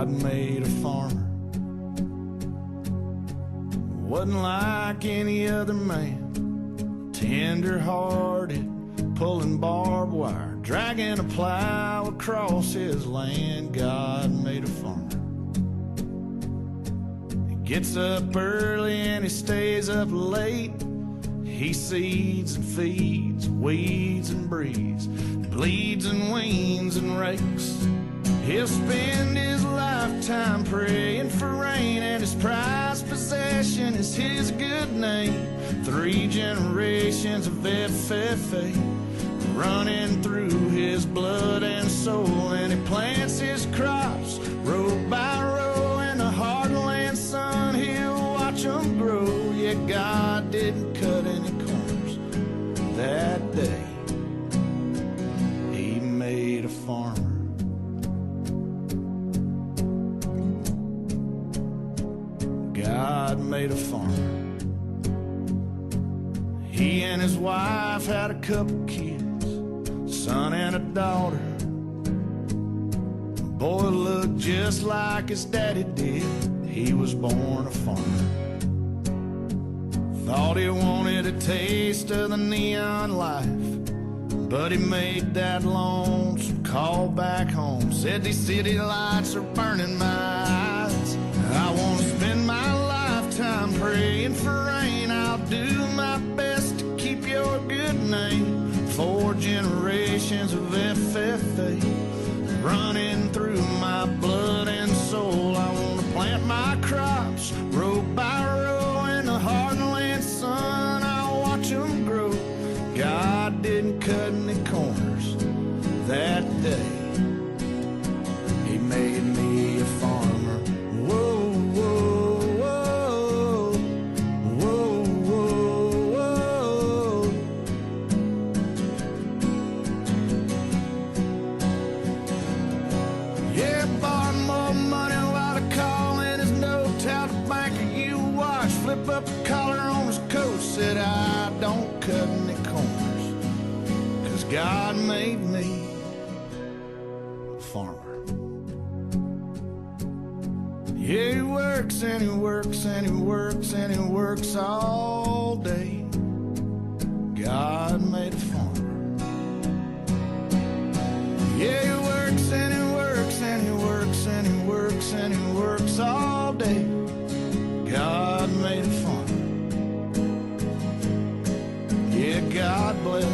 God made a farmer. Wasn't like any other man, tender-hearted, pulling barbed wire, dragging a plow across his land. God made a farmer. He gets up early and he stays up late. He seeds and feeds, weeds and breeds, bleeds and weans and rakes. He'll spend his lifetime praying for rain, and his prized possession is his good name. 3 generations of FFA running through his blood and soul, and he plants his crops row by row in the heartland sun. He'll watch them grow. Yeah, God didn't cut any corners that day. He made a farmer. God made a farmer. He and his wife had a couple kids, a son and a daughter. The boy looked just like his daddy did. He was born a farmer. Thought he wanted a taste of the neon life, but he made that lonesome call back home. Said these city lights are burning my eyes. I want to spend my lifetime praying for rain. I'll do my best to keep your good name. 4 generations of FFA running through my blood and soul. I want to plant my crops row by row in the heartland sun. I'll watch them grow. God didn't cut any corners that day. He made me a farmer. Whoa, whoa, whoa, whoa, whoa, whoa. Yeah, borrowed more money while the calling his note. Tell the banker you watch, flip up the collar on his coat. Said I don't cut any corners, 'cause God made me a farmer. Yeah, he works and he works and he works and he works all day. God made a farmer. Yeah, he works and he works and he works and he works and he works all day. God made a farmer. Yeah, God bless